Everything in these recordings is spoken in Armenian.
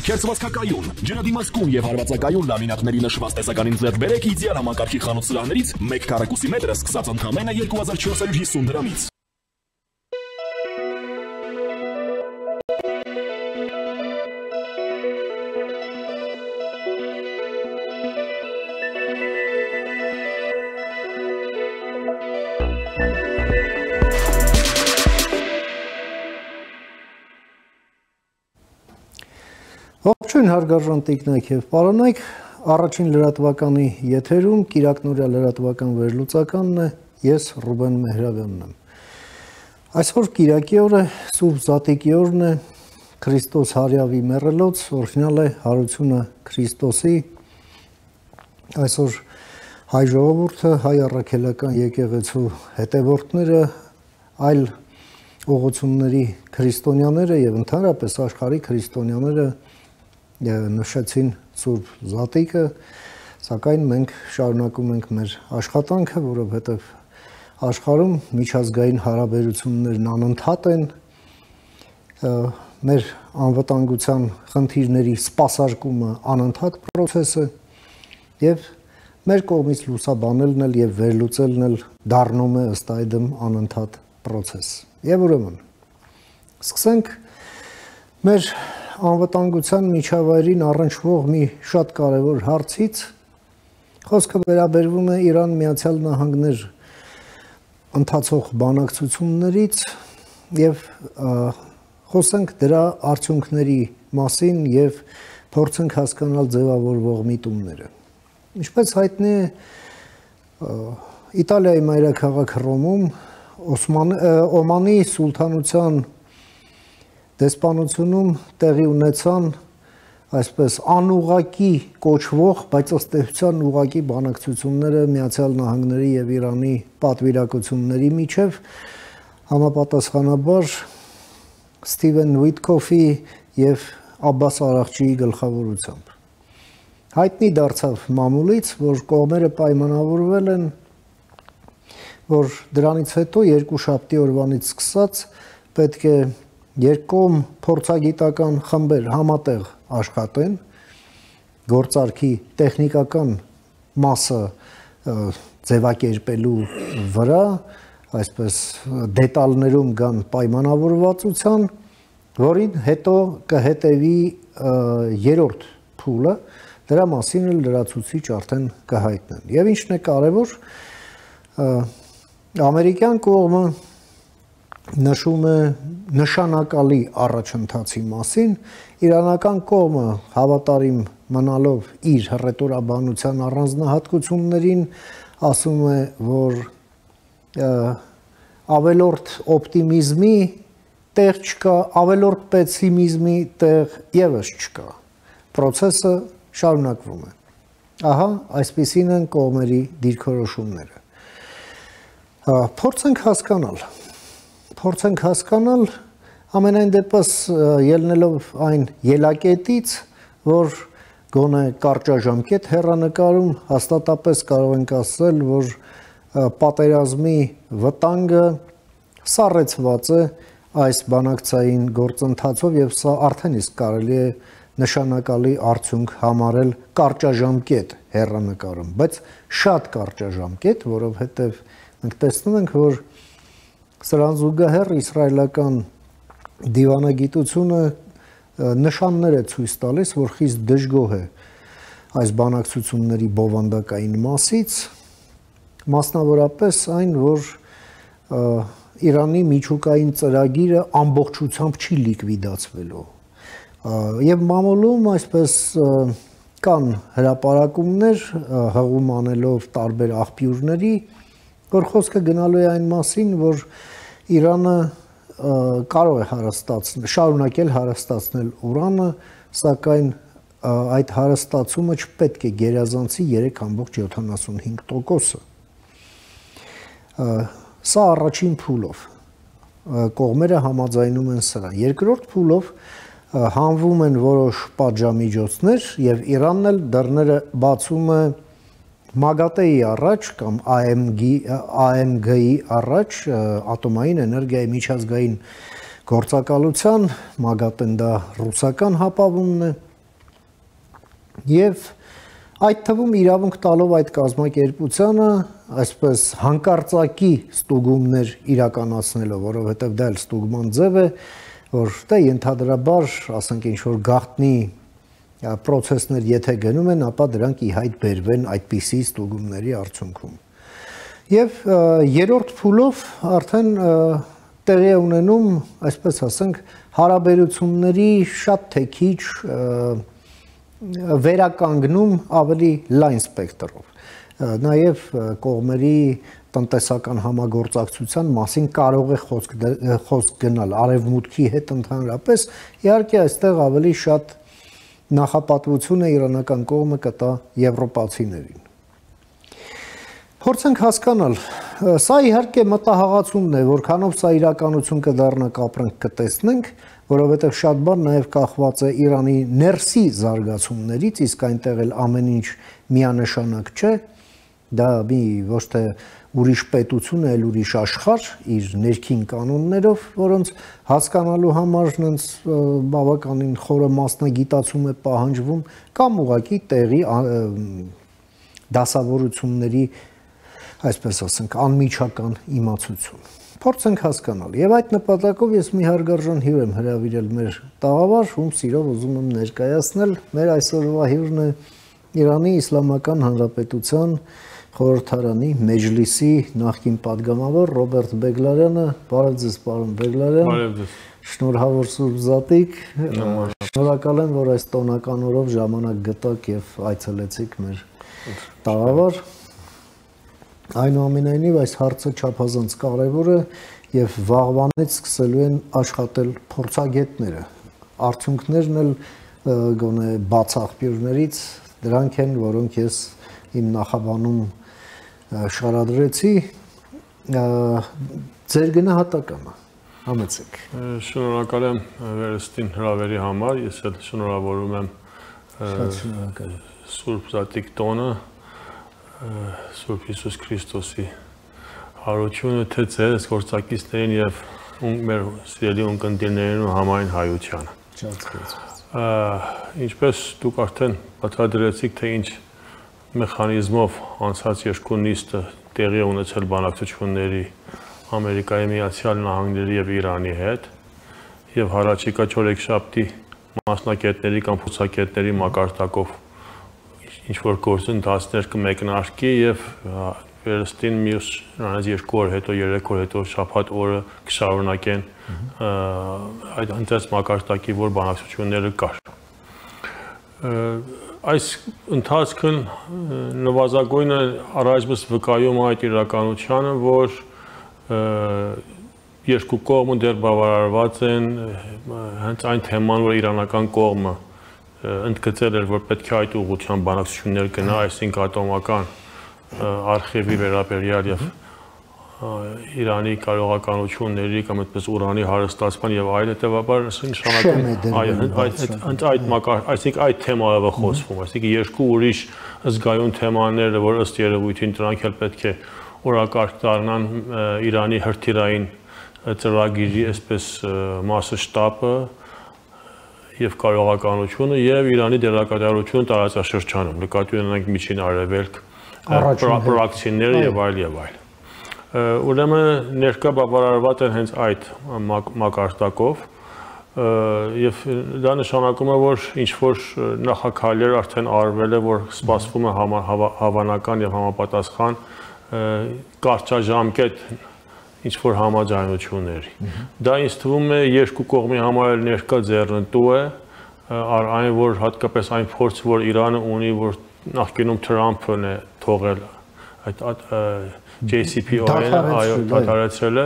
Քերծվածքակայուն, ջրադիմացկուն եւ հարվածակայուն լամինատների նշված տեսականին ձեռք բերեք իդեալ համակարգի խանութ սրահներից 1 քառակուսի մետրը սկսած ընդամենը 2450 դրամից։ Ողջույն հարգարժան տիկնայք եւ պարոնայք, առաջին լրատվականի եթերում Կիրակնորյա լրատվական վերլուծականն է, ես Ռուբեն Մեհրավյանն եմ։ Այսօր Կիրակի օրը, Սուրբ Զատիկի օրն է, Քրիստոս հարյավի մեռելոց, օրհնյալ է հարությունը Քրիստոսի։ Այսօր հայ ժողովուրդը, հայ առաքելական եկեղեցու հետևորդները, այլ ուղղությունների քրիստոնյաները եւ ընդհանրապես աշխարհի քրիստոնյաները նշեցին Սուրբ Զատիկը, սակայն մենք շարունակում ենք մեր աշխատանքը, որովհետև աշխարհում միջազգային հարաբերություններն անընդհատ են, մեր անվտանգության խնդիրների սպասարկումը անընդհատ process է եւ մեր կողմից լուսաբանելն էլ եւ վերլուծելն էլ դառնում է ըստ այդմ անընդհատ process։ Եվ ուրեմն սկսենք մեր անվտանգության միջավայրին առնչվող մի շատ կարևոր հարցից, խոսքը վերաբերվում է Իրան Միացյալ Նահանգներ ընթացող բանակցություններից եւ խոսենք դրա արդյունքների մասին եւ փորձենք հասկանալ ձևավորվող միտումները։ Ինչպես հայտնի է, Իտալիայի մայրաքաղաք Հռոմում Օմանի սուլթանության դեսպանությունում տեղի ունեցան այսպես անուղակի կոչվող, բայց ըստ էության ուղակի բանակցությունները Միացյալ Նահանգների եւ Իրանի պատվիրակությունների միջև, համապատասխանաբար Ստիվեն Ուիտքոֆի եւ Աբբաս Արաղչիի գլխավորությամբ։ Հայտնի դարձավ մամուլից, որ կողմերը պայմանավորվել են, որ դրանից հետո երկուշաբթի օրվանից սկսած պետք է երկկողմ փորձագիտական խմբեր համատեղ աշխատեն, գործարքի տեխնիկական մասը ձևակերպելու վրա, այսպես դետալներում գան պայմանավորվածության, որին հետո կհետևի երրորդ փուլը, դրա մասին էլ լրացուցիչ արդեն կհայտնեն։ Եվ ինչն է կարևոր, ամերիկյան կողմը նշում է նշանակալի առաջընթացի մասին, իրանական կողմը հավատարիմ մնալով իր հռետորաբանության առանձնահատկություններին, ասում է, որ ավելորդ օպտիմիզմի տեղ չկա, ավելորդ պեսիմիզմի տեղ եւս չկա։ Պրոցեսը շարունակվում է։ Ահա, այսպիսին են կողմերի դիրքորոշումները։ Փորձենք հասկանալ ամենայն դեպս ելնելով այն ելակետից, որ գոնե կարճաժամկետ հեռանկարում հաստատապես կարող ենք ասել, որ պատերազմի վտանգը սառեցված է այս բանակցային գործընթացով եւ սա արդեն իսկ կարելի է նշանակալի արդյունք համարել կարճաժամկետ հեռանկարում, բայց շատ կարճաժամկետ, որովհետեւ մենք տեսնում ենք, որ սրան զուգահեռ իսրայելական դիվանագիտությունը նշաններ է ցույց տալիս, որ խիստ դժգոհ է այս բանակցությունների բովանդակային մասից, մասնավորապես այն, որ Իրանի միջուկային ծրագիրը ամբողջությամբ չի լիկվիդացվելու։ Եվ մամուլում այսպես կան հրապարակումներ, հղում անելով տարբեր աղբյուրների, որ խոսքը գնալու է այն մասին, որ Իրանը կարող է շարունակել հարստացնել ուրանը, սակայն այդ հարստացումը չպետք է գերազանցի 3.75%-ը։ Սա առաջին փուլով կողմերը համաձայնում են սրան։ Երկրորդ փուլով հանվում են որոշ պատժամիջոցներ եւ Իրանն էլ դռները բացում է MAGATE-ի առաջ կամ AMG-ի առաջ ատոմային էներգիայի միջազգային գործակալության, MAGATE-ն դա ռուսական հապավումն է, եւ այդ թվում իրավունք տալով այդ կազմակերպությանը այսպես հանկարծակի ստուգումներ իրականացնելով, որովհետեւ դա էլ ստուգման ձև է, որ դե ենթադրաբար, ասենք ինչ որ գաղտնի պրոցեսներ եթե գնում են, ապա դրանք ի հայտ բերվեն այդպիսի ստուգումների արդյունքում։ Եվ երրորդ փուլով արդեն տեղի է ունենում, այսպես ասենք, հարաբերությունների շատ թե քիչ վերականգնում ավելի լայն սպեկտրով։ Նաև կողմերի տնտեսական համագործակցության մասին կարող է խոսք գնալ արևմուտքի հետ ընդհանրապես, իհարկե այստեղ ավելի շատ նախապատվություն է իրանական կողմը կտա եվրոպացիներին։ Փորձենք հասկանալ, սա իհարկե մտահղացումն է, որքանով սա իրականություն կդառնա կապրանք կտեսնենք, որովհետև շատ բան նաև կախված է Իրանի ներսի զարգացումներից, իսկ այնտեղ էլ ամեն ինչ միանշանակ չէ, դա մի ոչ թե ուրիշ պետություն է, այլ ուրիշ աշխարհ իր ներքին կանոններով, որոնց հասկանալու համար նենց բավականին խորը մասնագիտացում է պահանջվում կամ ուղղակի տեղի դասավորությունների այսպես ասենք, անմիջական իմացություն։ Փորձենք հասկանալ։ Եվ այդ նպատակով ես մի հարգարժան հյուր եմ հրավիրել մեր տաղավար, ում սիրով ուզում եմ ներկայացնել։ Մեր այսօրվա հյուրն է Իրանի Իսլամական Հանրապետության խորհրդարանի Մեջլիսի նախկին падգամավոր Ռոբերտ Բեգլարյանը։ Բարև ձեզ, պարոն Բեգլարյան։ Բարև ձեզ։ Շնորհավոր Սուրբ Զատիկ։ Շնորհակալ եմ, որ այս տոնական օրով ժամանակ գտաք եւ այցելեցիք մեր տաղավար։ Այնուամենայնիվ այս հարցը չափազանց կարևոր է եւ վաղվանից սկսելու են աշխատել փորձագետները։ Արդյունքներն էլ գոնե բաց աղբյուրներից դրանք են, որոնք ես իմ նախաբանում շարադրեցի։ Ձեր գնահատականը համեցեք։ Շնորհակալ եմ վերստին հրավերի համար, ես էլ շնորհավորում եմ Սուրբ Զատիկ տոնը Սուրբ Հիսուս Քրիստոսի հարությունը թե ձեզ գործակիցներին եւ մեր սիրելի ունկնդիրներին ու համայն հայությանը։ Ինչպես դուք արդեն բացատրեցիք, թե ինչ մեխանիզմով անցած երկու նիստը տեղի ունեցել բանակցությունների Ամերիկայի Միացյալ Նահանգների եւ Իրանի հետ եւ հառաջիկա չորեքշաբթի մասնակիցների կամ փորձագետների մակարդակով ինչ-որ գործընթացներ կմեկնարկի եւ վերստին մյուս երկու օր հետո, 3 օր հետո շաբաթ օրը կշարունակեն այդ այնպես մակարդակի, որ բանակցությունները կար։ Այս ընթացքն նվազագույնը առայժմ վկայում է այդ իրականությանը, որ երկու կողմը դեռ բավարարված են հենց այն թեման, որ իրանական կողմը ընդգծել էր, որ պետք է այդ ուղղությամբ բանակցություններ գնա, այսինքն ատոմական արխիվի վերաբերյալ եւ Իրանի կարողականությունների կամ այդպես ուրանի հարստացման եւ այլ հետեւաբար այսինքն այդ թեմայով է խոսվում, այսինքն երկու ուրիշ զգայուն թեմաները, որ ըստ երևույթին դրանք էլ պետք է օրակարգ դառնան Իրանի հրթիռային ծրագրի այսպես մասշտաբը եւ կարողականությունը եւ Իրանի դերակատարությունը տարածաշրջանում, նկատի ունենք Միջին Արևելք, պրոքսիները եւ այլ եւ այլ։ Ուրեմն ներկա բավարարված են հենց այդ մակարդակով եւ դա նշանակում է, որ ինչ որ նախաքայլեր արդեն արվել է, որ սպասվում է հավանական եւ համապատասխան կարճաժամկետ ինչ որ համաձայնությունների։ Դա ինձ թվում է երկու կողմի համար ներկա ձեռնտու է, այն որ հատկապես այն փորձը, որ Իրանը ունի, որ նախկինում Թրամփն է թողել այդ JCPOA-ը, այո, դադարեցրել է,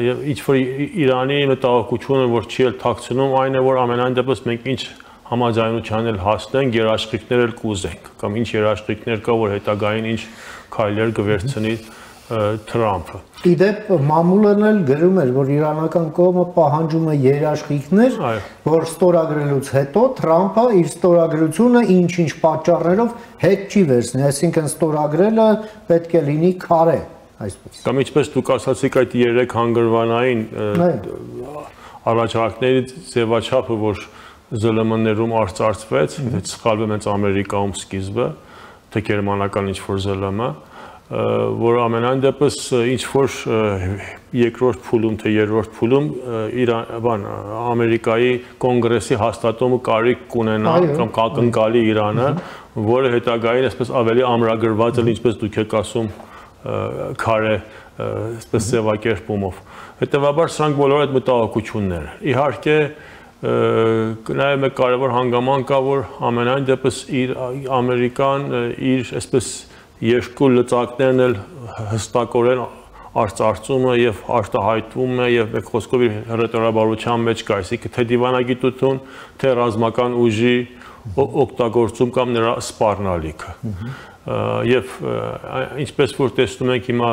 եւ ինչ որ Իրանի մտահոգությունը, որ չի էլ թաքցնում, այն է, որ ամենայն դեպս մենք ինչ համաձայնության էլ հասնենք, երաշխիքներ էլ կուզենք, կամ ինչ երաշխիքներ կա, որ հետագային ինչ քայլեր կվերցնի Թրամփը։ Իդեպ մամուլն էլ գրում էր, որ իրանական կողմը պահանջում է երաշխիքներ, որ ստորագրելուց հետո Թրամփը իր ստորագրությունը ինչ-ինչ պատճառներով հետ չի վերցնի, այսինքն ստորագրելը պետք է լինի քարե, այսպես։ Կամ ինչպես դուք ասացիք այդ 3 հանգրվանային առաջարկների ձևաչափը, որ ԶԼՄ-ներում արծարծվեց, եթե սխալվեմ հենց Ամերիկայում սկիզբը, թե գերմանական ինչ-որ ԶԼՄ, որ ամենայն դեպս ինչ-որ երկրորդ փուլում, թե երրորդ փուլում Ամերիկայի կոնգրեսի հաստատումը կարիք կունենա կամ կակնկալի Իրանը, որը հետագային այսպես ավելի ամրագրված է, ինչպես դուք եք ասում, քարե այսպես ձևակերպումով։ Հետևաբար սրանք բոլորը այդ մտահոգություններ են։ Իհարկե նաև մեկ կարևոր հանգամանք կա, որ ամենայն դեպս Ամերիկան իր այսպես երկու լծակներն էլ հստակորեն արծարծում է եւ արտահայտվում է եւ մեկ խոսքով իր հռետորաբարության մեջ կա, այսինքն թե դիվանագիտություն, թե ռազմական ուժի օգտագործում կամ նրա սպառնալիքը։ Եվ ինչպես որ տեսնում ենք հիմա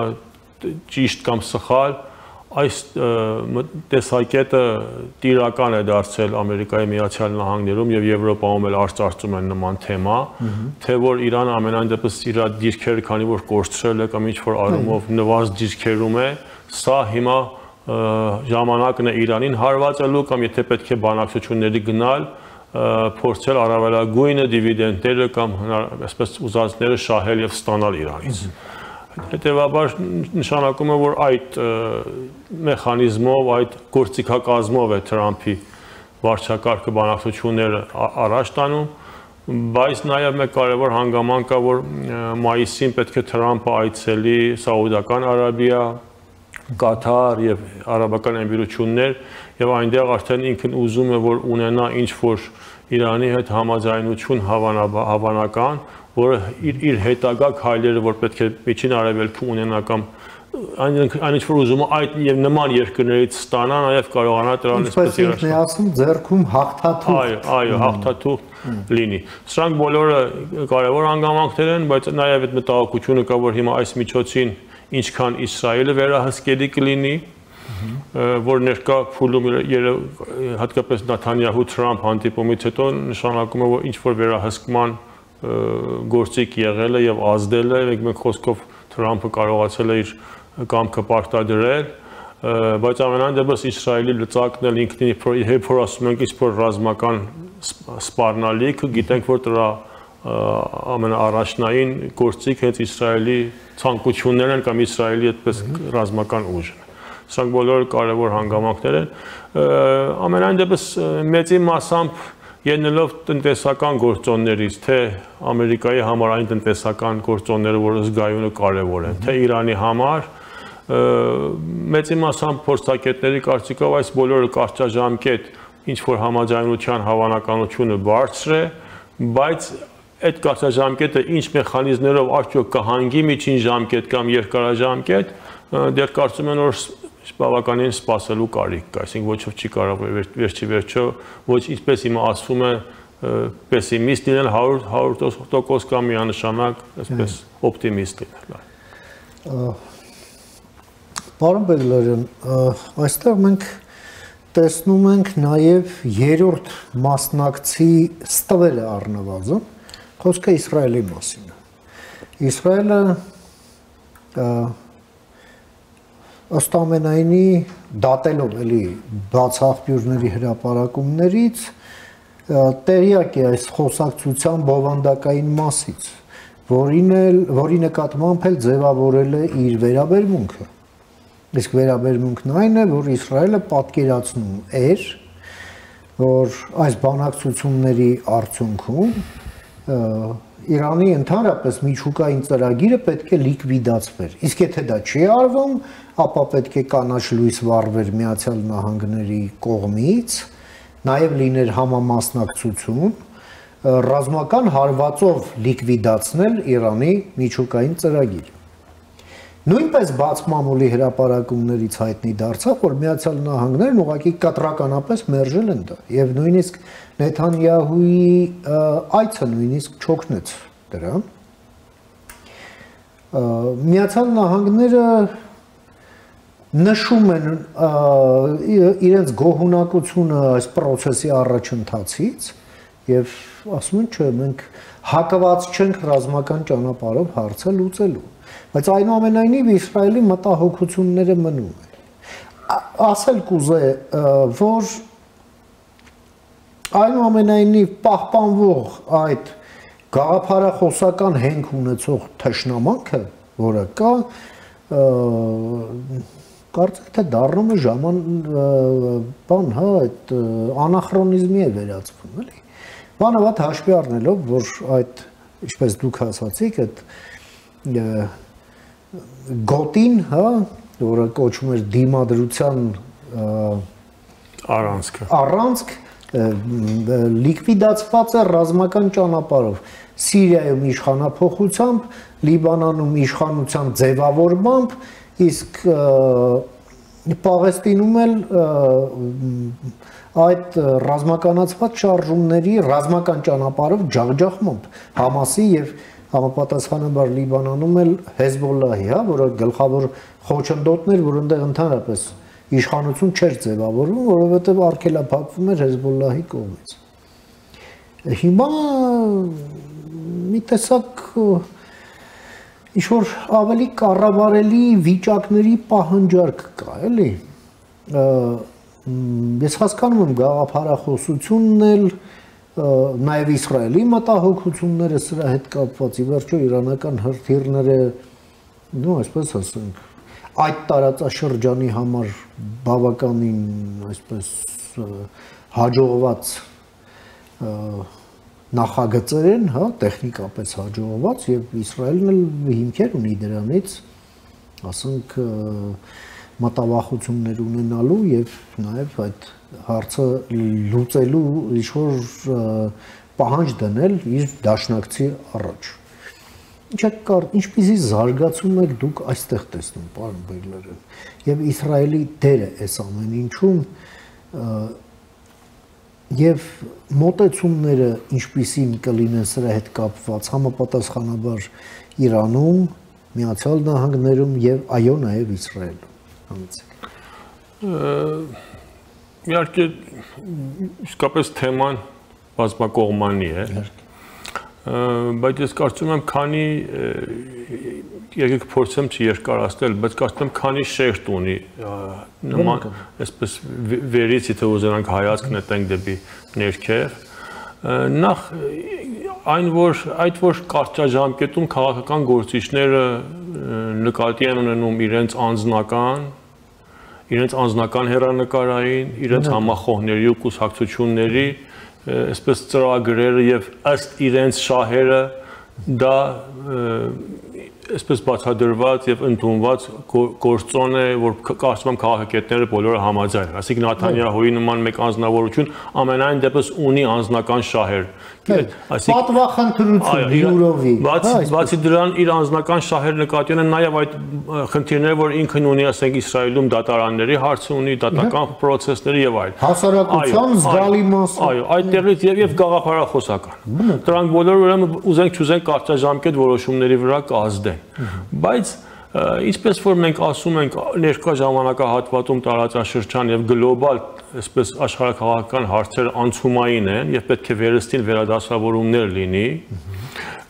ճիշտ կամ սխալ, այս տեսակետը տիրական է դարձել Ամերիկայի Միացյալ Նահանգներում եւ Եվրոպայում էլ արծարծում են նման թեմա, թե որ Իրանը ամենայն դեպս իր դիրքերը քանի որ կորցրել է կամ ինչ-որ առումով նվազ դիրքերում է, սա հիմա ժամանակն է Իրանին հարվածելու կամ եթե պետք է բանակցությունների գնալ, փորձել առավելագույնը դիվիդենդները կամ այսպես ուզածները շահել եւ ստանալ Իրանից։ Հետևաբար նշանակում է, որ այդ մեխանիզմով, այդ գործիքակազմով է Թրամփի վարչակարգը բանակցությունները առաջ տանում, բայց նաև մեկ կարևոր հանգամանք կա, որ մայիսին պետք է Թրամփը այցելի Սաուդական Արաբիա, Կաթար եւ Արաբական Էմիրություններ եւ այնտեղ արդեն ինքն ուզում է, որ ունենա ինչ-որ Իրանի հետ համաձայնություն հավանական, որը իր հետագա քայլերը, որ պետք է միջին արևելքում ունենա կամ այն ինչ որ ուզում է այդ եւ նման երկրներից ստանա, նաեւ կարողանա դրան այսպես ինքնիասում ձեռքում հաղթաթուղթ։ Այո, հաղթաթուղթ լինի։ Սրանք բոլորը կարևոր հանգամանքներ են, բայց նաեւ այդ մտահոգությունը կա, որ հիմա այս միջոցին ինչքան Իսրայելը վերահսկելի կլինի, որ ներկա փուլում հատկապես Նեթանյահու-Թրամփ հանդիպումից հետո նշանակում է, որ ինչ որ վերահսկման գործիք եղել է եւ ազդել է, մեկ խոսքով Թրամփը կարողացել է իր կամքը պարտադրել, բայց ամենայն դեպս Իսրայելի լծակն էլ ինքնին երբ որ ասում ենք ինչ-որ ռազմական սպառնալիք, գիտենք որ դրա ամենաառաջնային գործիք հենց Իսրայելի ցանկություններն են կամ Իսրայելի այդպես ռազմական ուժն է։ Սրանք բոլորը կարևոր հանգամանքներ են։ Ամենայն դեպս մեծի մասամբ ելնելով տնտեսական գործոններից, թե Ամերիկայի համար այն տնտեսական գործոնները, որը զգայունը կարևոր են, թե Իրանի համար, մեծի մասամբ փորձագետների կարծիքով այս բոլորը կարճաժամկետ ինչ-որ համաձայնության հավանականությունը բարձր է, բայց այդ կարճաժամկետը ինչ մեխանիզմներով արդյոք կհանգի միջին ժամկետ կամ երկարաժամկետ, դեռ կարծում եմ, որ բավականին սպասելու կարիք կա, այսինքն ոչով չի կարող վերջի վերջո, ոչ ինչպես հիմա ասվում է պեսիմիստ լինել 100% կամ միանշանակ այսպես օպտիմիստ լինել։ Պարոն Բեգլարյան, այստեղ մենք տեսնում ենք նաև երրորդ մասնակցի ստվերը առնվազն, խոսքը Իսրայելի մասին է։ Իսրայելը ըստ ամենայնի դատելով էլի բաց աղբյուրների հրապարակումներից տեղյակ է այս խոսակցության բովանդակային մասից, որի նկատմամբ էլ ձևավորել է իր վերաբերմունքը։ Իսկ վերաբերմունքն այն է, որ Իսրայելը պատկերացնում էր, որ այս բանակցությունների արդյունքում Իրանի ընդհանրապես միջուկային ծրագիրը պետք է լիկվիդացվեր։ Իսկ եթե դա չի արվում, ապա պետք է կանաչ լույս վառվեր Միացյալ Նահանգների կողմից, նաև լիներ համամասնակցություն, ռազմական հարվածով լիկվիդացնել Իրանի միջուկային ծրագիրը։ Նույնպես բաց մամուլի հրապարակումներից հայտնի դարձավ, որ Միացյալ Նահանգներն ուղղակի կտրականապես մերժել են դա, եւ նույնիսկ Նեթանյահուի այցը նույնիսկ չօգնեց դրան։ Միացյալ Նահանգները նշում են իրենց գոհունակությունը այս process-ի առաջընթացից եւ ասում են, չէ, մենք հակված չենք ռազմական ճանապարհով հարցը լուծելու, բայց այնուամենայնիվ Իսրայելի մտահոգությունները մնում են։ Ասել կուզե, որ Այնուամենայնիվ պահպանվող այդ գաղափարախոսական հենք ունեցող թշնամանքը, որը կա, կարծեք թե դառնում է բան, հա, այդ անախրոնիզմի է վերածվում, էլի։ Բանը վատ հաշվի առնելով, որ այդ, ինչպես դուք ասացիք, այդ գոտին, հա, որը կոչվում էր դիմադրության առանցք, լիկվիդացված է ռազմական ճանապարհով, Սիրիայում իշխանափոխությամբ, Լիբանանում իշխանության ձևավորմամբ, իսկ Պաղեստինում էլ այդ ռազմականացված շարժումների ռազմական ճանապարհով ջախջախմամբ Համասի եւ համապատասխանաբար Լիբանանում էլ Հեզբոլլահի, հա, որը գլխավոր խոչընդոտներ, որ այնտեղ ընդհանրապես իշխանություն չէր ձևավորվում, որովհետև արգելափակվում էր Հեզբոլլահի կողմից։ Հիմա մի տեսակ ինչ-որ ավելի կառավարելի վիճակների պահանջարկ կա, էլի։ Ես հասկանում եմ գաղափարախոսությունն էլ, նաև Իսրայելի մտահոգությունները սրա հետ կապված, ի վերջո իրանական հրթիռները, նո, այսպես ասենք, այդ տարածաշրջանի համար բավականին, այսպես, հաջողված նախագծեր են, հա, տեխնիկապես հաջողված եւ Իսրայելն էլ հիմքեր ունի դրանից, ասենք, մտավախություններ ունենալու եւ նաեւ այդ հարցը լուծելու ինչ-որ պահանջ դնել իր դաշնակցի առաջ։ Ինչպիսի զարգացում եք դուք այստեղ տեսնում, պարոն Բեգլարյան, եւ Իսրայելի դերը այս ամեն ինչում եւ մոտեցումները ինչպիսին կլինեն սրա հետ կապված համապատասխանաբար Իրանում, Միացյալ Նահանգներում եւ այո նաեւ Իսրայելում։ Համեցեք։ Իհարկե իսկապես թեման բազմակողմանի է։ Բայց ես կարծում եմ, քանի եկեք փորձեմ չերկարացնել, բայց կարծում եմ, քանի շերտ ունի նման, այսպես վերից եթե ուզենանք հայացք նետենք դեպի ներքև, նախ որ կարճաժամկետում քաղաքական գործիչները նկատի են ունենում իրենց անձնական հեռանկարային, իրենց համախոհների ու կուսակցությունների այսպես ծրագրերը եւ ըստ իրենց շահերը դա այսպես բացադրված եւ ընդունված գործոն է, որ կարծում եմ քաղաքագետները բոլորը համաձայն են։ Այսինքն Նաթանյահուի նման մեկ անձնավորություն ամենայն դեպս ունի անձնական շահեր։ Պատվախնդրություն յուրովի։ Բացի դրան իր անձնական շահերը նկատի ունեն նաեւ այդ խնդիրները, որ ինքն ունի, ասենք Իսրայելում դատարանների հարցը ունի, դատական process-ների եւ այլն։ Հասարակության զգալի մասը։ Այո, այդտեղից եւ գաղափարախոսական։ Դրանք բոլորը ուրեմն ուզենք կարճաժամկետ որոշումների վրա կազդեն։ Բայց ինչպես որ մենք ասում ենք ներկա ժամանակահատվածում տարածաշրջան եւ գլոբալ այսպես աշխարհաքաղաքական հարցերը անցումային են եւ պետք է վերստին վերադասավորումներ լինի,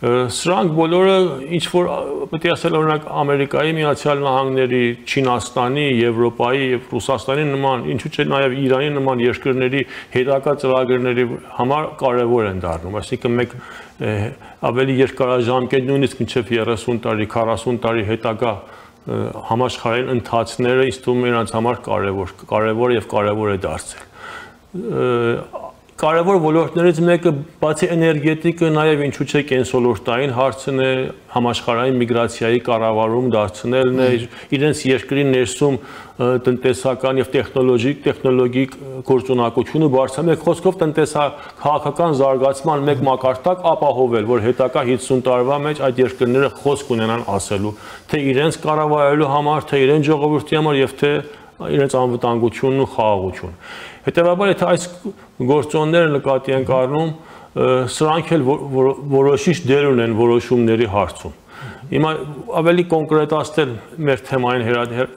սրանք բոլորը ինչ որ պետք է ասել օրինակ Ամերիկայի Միացյալ Նահանգների, Չինաստանի, Եվրոպայի եւ Ռուսաստանի նման, ինչու՞ չէ նաեւ Իրանի նման երկրների հետագա ծրագրերի համար կարեւոր են դառնում, այսինքն մենք ավելի երկարաժամկետ նույնիսկ մինչև 30 տարի, 40 տարի հետագա համաշխարհային ընթացները ինձ թվում է նրանց համար կարևոր եւ կարևոր է դարձել։ Կարևոր ոլորտներից մեկը բացի էներգետիկը նաև ինչու՞ չէ կենսոլորտային հարցն է, համաշխարհային միգրացիայի կառավարում դարձնելն է, իրենց երկրի ներսում տնտեսական եւ տեխնոլոգիկ գործունակությունը բարձրացնել, խոսքով տնտեսական զարգացման մեկ մակարդակ ապահովել, որ հետագա 50 տարվա մեջ այդ երկրները խոսք ունենան ասելու, թե իրենց կառավարելու համար, թե իրենց ժողովրդի համար եւ թե իրենց անվտանգությունն ու խաղաղությունը։ Հետևաբար, եթե այս գործոնները նկատի ենք առնում, սրանք էլ որոշիչ դեր ունեն որոշումների հարցում։ Հիմա ավելի կոնկրետացնել մեր թեմային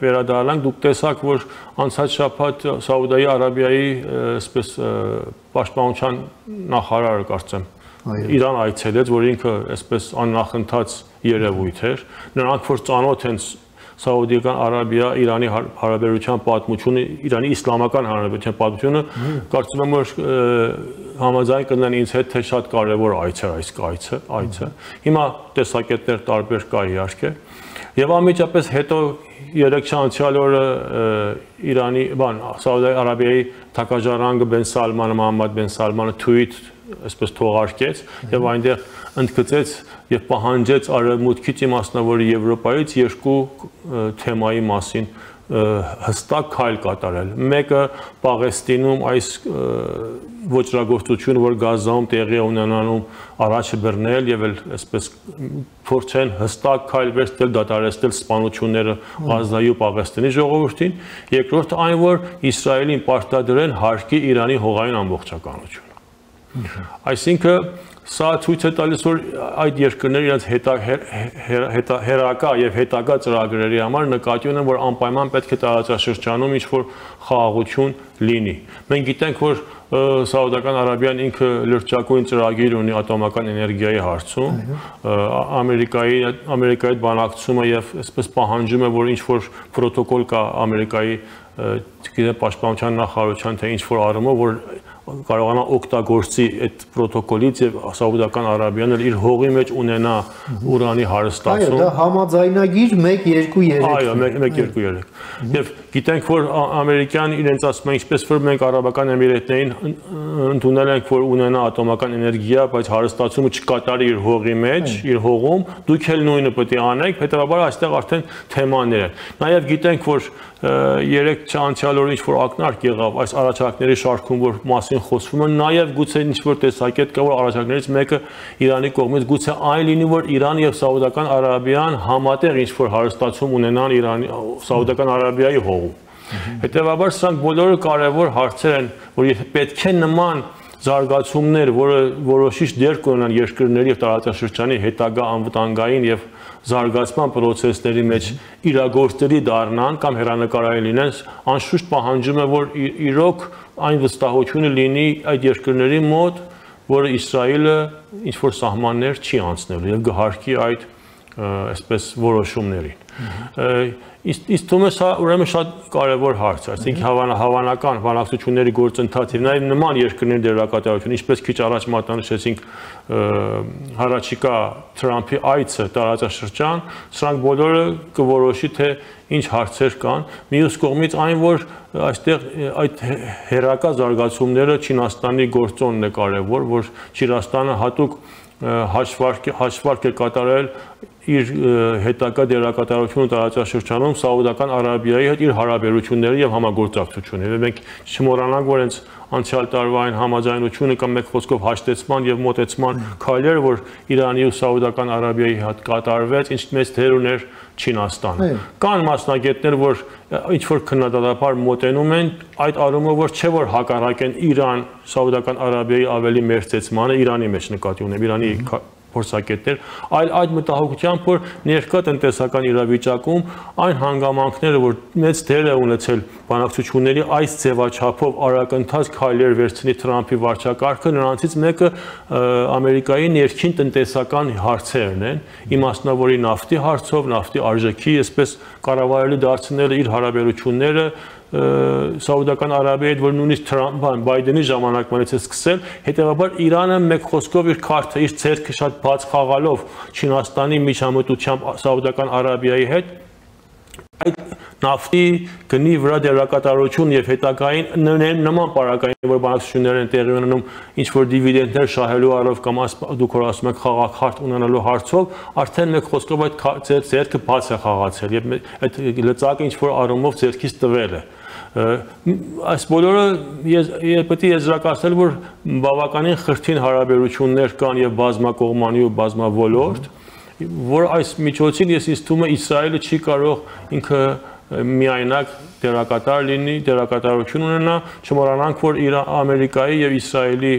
վերադառնանք, դուք տեսաք, որ անցած շաբաթ Սաուդիայի Արաբիայի այսպես պաշտպանության նախարարը կարծեմ Իրան այցելեց, որ ինքը այսպես աննախընթաց երևույթ էր, նրանք որ ծանոթ են Սաուդիական Արաբիա Իրանի հարաբերության պատմությունը, Իրանի իսլամական հանրապետության պատմությունը կարծում եմ որ համաձայն կլինեն ինձ հետ թե շատ կարևոր այց է այս այցը։ Հիմա տեսակետներ տարբեր կա իհարկե։ Եվ անմիջապես հետո երեք անցյալ օրը Իրանի Սաուդյան Արաբիայի թագաժառանգը Բեն Սալմանը, Մոհամմադ Բեն Սալմանը թուիթ այսպես թողարկեց եւ այնտեղ ընդգծեց եւ պահանջեց արևմուտքից իմաստնավորի Եվրոպայից երկու թեմայի մասին հստակ քայլ կատարել։ Մեկը Պաղեստինում այս ոչրագործությունը, որ Գազայում տեղի է ունենանում, առաջ բռնել եւ այսպես փորձեն հստակ քայլ վերցնել դադարեցնել սպանությունները Գազայի ու Պաղեստինի ժողովրդին։ Երկրորդը այն, որ Իսրայելին պարտադրեն հարկի Իրանի հողային ամբողջականություն։ Այսինքն սա ցույց է տալիս, որ այդ երկրները իրենց հերակա եւ հետագա ծրագրերի համար նկատի ունեն, որ անպայման պետք է տարածաշրջանում ինչ-որ խաղաղություն լինի։ Մենք գիտենք, որ Սաուդական Արաբիան ինքը լրջակույն ծրագիր ունի ատոմական էներգիայի հարցում, Ամերիկայի հետ բանակցումը եւ այսպես պահանջում է, որ ինչ-որ պրոտոկոլ կա Ամերիկայի պաշտպանության նախարարության թե ինչ-որ առումով, որ կարողանա օգտագործի այդ պրոտոկոլից եւ Սաուդական Արաբիան իր հողի մեջ ունենա ուրանի հարստացում։ Այո, դա համաձայնագիր 1-2-3։ Այո, 1-2-3։ Եվ գիտենք, որ ամերիկյան իրենց ասում են, ինչպես որ մենք Արաբական Էմիրատներին ընդունել ենք, որ ունենա ատոմական էներգիա, բայց հարստացումը չկատարի իր հողի մեջ, իր հողում, դուք էլ նույնը պետք է անեք, հետեւաբար այստեղ արդեն թեմաներ են։ Նաեւ գիտենք, որ երեք անցյալ օրը ինչ-որ ակնարկ եղավ այս առաջարկների շարքում, որ մասին խոսվում է, նաև գուցե ինչ-որ տեսակետ կա, որ առաջարկներից մեկը Իրանի կողմից գուցե այն լինի, որ Իրանը եւ Սաուդական Արաբիան համատեղ ինչ-որ հարստացում ունենան Իրանի Սաուդական Արաբիայի հողում։ Հետևաբար սրանք բոլորը կարևոր հարցեր են, որ եթե պետք է նման զարգացումներ, որը որոշիչ դեր կունենան երկրների եւ տարածաշրջանի հետագա անվտանգային եւ զարգացման process-ների մեջ իրագործելի դառնան կամ հերանեկարային լինեն, անշուշտ պահանջում է, որ իրոք այն վստահությունը լինի այդ երկրների մոտ, որը Իսրայելը ինչ-որ սահմաններ չի անցնելու եւ գահարկի այդ այսպես որոշումներին։ Իսկ թվում է սա ուրեմն շատ կարևոր հարց է, այսինքն հավանական բանակցությունների գործընթաց եւ նաեւ նման երկրների դերակատարություն, ինչպես քիչ առաջ մատնանշեցինք հառաջիկա Թրամփի այցը տարածաշրջան, սրանք բոլորը կորոշի թե ինչ հարցեր կան։ Մյուս կողմից այն, որ այստեղ այդ հերակա զարգացումները Չինաստանի գործոնն է կարևոր, որ Չինաստանը հատուկ հաշվարկ է կատարել իր հետագա դերակատարությունը տարածաշրջանում Սաուդական Արաբիայի հետ իր հարաբերությունների եւ համագործակցությունների։ Մենք չմոռանանք, որ հենց անցյալ տարվա այն համաձայնությունը կամ մեկ խոսքով հաշտեցման եւ մոտեցման քայլերը, որ Իրանի ու Սաուդական Արաբիայի հետ կատարվեց, ինչ մեծ դեր ուներ Չինաստանը։ Կան մասնագետներ, որ ինչ որ քննադատաբար մոտենում են այդ առումով, որ չէ որ հակառակ են Իրան Սաուդական Արաբիայի ավելի մերձեցմանը, Իրանի մեջ նկատի ունեմ, Իրանի փորձագետներ, այլ այդ մտահոգությամբ, որ ներկա տնտեսական իրավիճակում այն հանգամանքները, որ մեծ դեր է ունեցել բանակցությունների այս ձևաչափով արագընթաց քայլեր վերցնի Թրամփի վարչակարգը, նրանցից մեկը Ամերիկայի ներքին տնտեսական հարցերն են, իմաստնավորի նավթի հարցով, նավթի արժեքի, այսպես կառավարելի դարձնելը իր հարաբերությունները Սաուդական Արաբիայի հետ, որ նույնիսկ Բայդենի ժամանակվանից է սկսել, հետևաբար Իրանը մեկ խոսքով իր քարտը, իր ձեռքը շատ բաց խաղալով Չինաստանի միջամտությամբ Սաուդական Արաբիայի հետ այդ նավթի գնի վրա դերակատարություն եւ հետագային նման պարագային, որ բանակցություններ են տեղի ունենում ինչ որ դիվիդենդներ շահելու առով կամ դուք որ ասում եք խաղաքարտ ունենալու հարցով, արդեն մեկ խոսքով այդ ձեռքը բաց է խաղացել եւ այդ լծակը ինչ որ առումով ձեռքից տվել է։ Այս բոլորը պետք է եզրակացնել, որ բավականին խրթին հարաբերություններ կան եւ բազմակողմանի ու բազմավոլորտ, որ այս միջոցին ես թվում է Իսրայելը չի կարող ինքը միայնակ դերակատար լինի, դերակատարություն ունենա, չմոռանանք, որ Ամերիկայի եւ Իսրայելի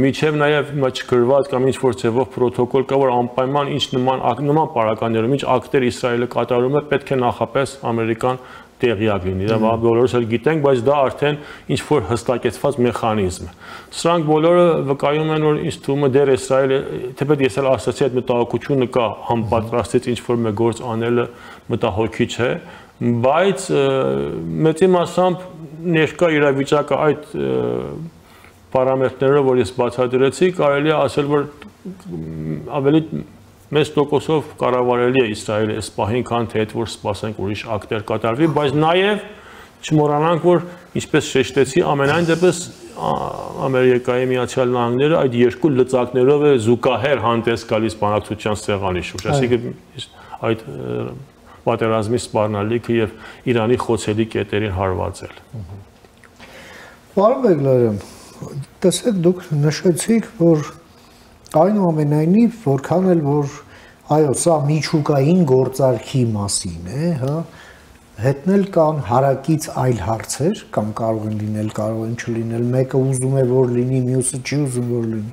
միջև նաև չգրված կամ ինչ որ ձևով պրոտոկոլ կա, որ անպայման ինչ նման պարագաներում ինչ ակտեր Իսրայելը կատարում է, պետք է նախապես Ամերիկան տեղյակ լինի, դա բոլորս էլ գիտենք, բայց դա արդեն ինչ որ հստակեցված մեխանիզմ է։ Սրանք բոլորը վկայում են, որ ինձ թվում է դեռ Իսրայելը, թեպետ ես էլ ասացի, այդ մտահոգությունը կա, անպատրաստից ինչ որ մեկ գործ անելը մտահոգիչ է, բայց մեծի մասամբ ներկա իրավիճակը այդ պարամետրներով, որ ես բացատրեցի, կարելի է ասել, որ ավելի մեծ տոկոսով կառավարելի է Իսրայելը այս պահին, քան թե այդ որ սպասենք ուրիշ ակտեր կատարվի, բայց նաև չմոռանանք, որ ինչպես շեշտեցի, ամենայն դեպս Ամերիկայի Միացյալ Նահանգները այդ երկու լծակներով է զուգահեռ հանդես գալիս բանակցության սեղանի շուրջ, այսինքն այդ պատերազմի սպառնալիքը եւ Իրանի խոցելի կետերին հարվածել։ Պարոն Բեգլարյան, տեսեք, դուք նշեցիք, որ այնուամենայնիվ, որքան էլ որ այո, սա միջուկային գործարքի մասին է, հա, հետնել կան հարակից այլ հարցեր, կամ կարող են լինել, կարող են չլինել, մեկը ուզում է որ լինի, մյուսը չի ուզում որ լինի։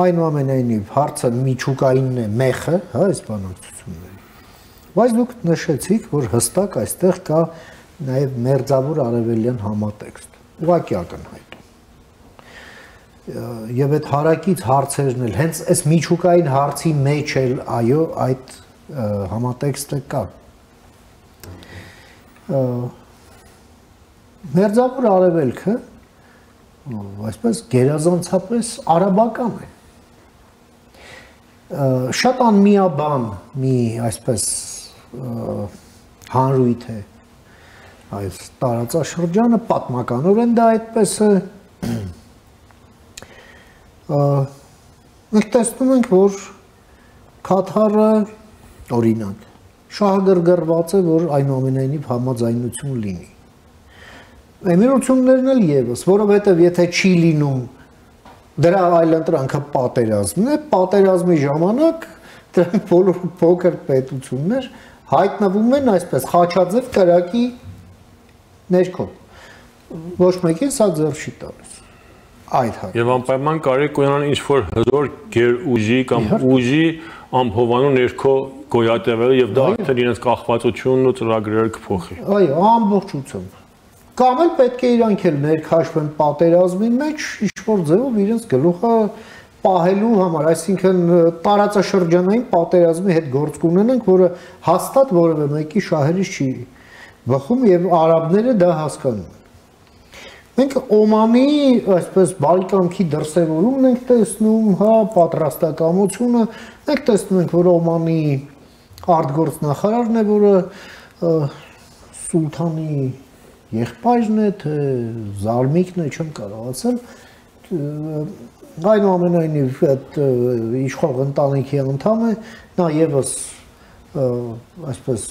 Այնուամենայնիվ հարցը միջուկայինն է, մեխը, հա, այս բանակցությունների։ Բայց դուք նշեցիք, որ հստակ այստեղ կա նաև մերձավոր արևելյան համատեքստ, ուղղակի ակնհայտ։ Եվ այդ հարակից հարցերն էլ հենց այս միջուկային հարցի մեջ էլ այո այդ համատեքստը կա։ Մերձավոր արևելքը այսպես գերազանցապես արաբական է։ Շատ անմիաբան մի այսպես հանրույթ է այս տարածաշրջանը, պատմականորեն դա այդպես է։ Մենք տեսնում ենք, որ Քաթարը օրինակ շահագրգռված է, որ այնուամենայնիվ համաձայնություն լինի։ Էմիրություններն էլ եւս, որովհետեւ եթե չի լինում դրա այլընտրանքը պատերազմն է, պատերազմի ժամանակ դրանք բոլոր փոքր պետություններ հայտնվում են այսպես խաչաձև կրակի ներքո։ Ոչ մեկին սա ձեռք չի տալիս։ Եվ անպայման կարելի կոյանան ինչ-որ հզոր գերուժի կամ ուժի ամփովանու ներքո գոյատևելը եւ դա արդեն իրենց կախվածությունն ու ծրագրերը կփոխի։ Այո, ամբողջությամբ։ Կամ էլ պետք է իրանք էլ ներքաշվեն պատերազմի մեջ, ինչ-որ ձևով իրենց գլուխը պահելու համար, այսինքն տարածաշրջանային պատերազմի հետ գործ կունենանք, որը հաստատ որևէ մեկի շահերից չի բխում եւ արաբները դա հասկանում են։ Մենք Օմանի այսպես բարեկամքի դրսևորումն ենք տեսնում, հա, պատրաստակամությունը, մենք տեսնում ենք, որ Օմանի արտգործնախարարն է, որը սուլթանի եղբայրն է, թե զարմիկն է, չեմ կարող ասել, այնուամենայնիվ այդ իշխող ընտանիքի անդամ է, նա եւս այսպես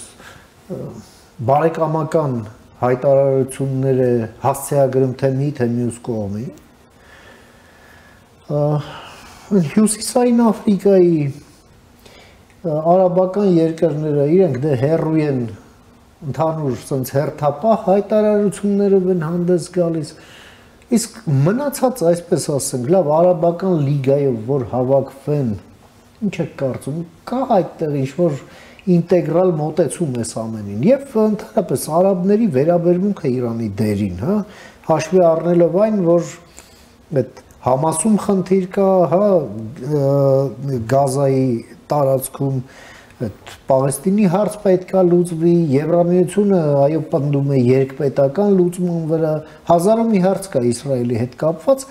բարեկամական հայտարարություններ է հասցեագրում թե մի թե մյուս կողմի։ Հյուսիսային Աֆրիկայի արաբական երկրները իրենք դե հեռու են ընդհանուր sense հերթապահ հայտարարություններով են հանդես գալիս։ Իսկ մնացած այսպես ասենք, լավ արաբական լիգայով որ հավաքվեն, ինչ եք կարծում, կա այդտեղ ինչ-որ ինտեգրալ մոտեցում էս ամենին եւ ընդհանրապես արաբների վերաբերմունքը Իրանի դերին, հա, հաշվի առնելով այն, որ այդ Համասում խնդիր կա, հա, Գազայի տարածքում այդ Պաղեստինի հարց պետք է լուծվի, Եվրամիությունը այո պնդում է երկպետական լուծման վրա, հազարով մի հարց կա Իսրայելի հետ կապված,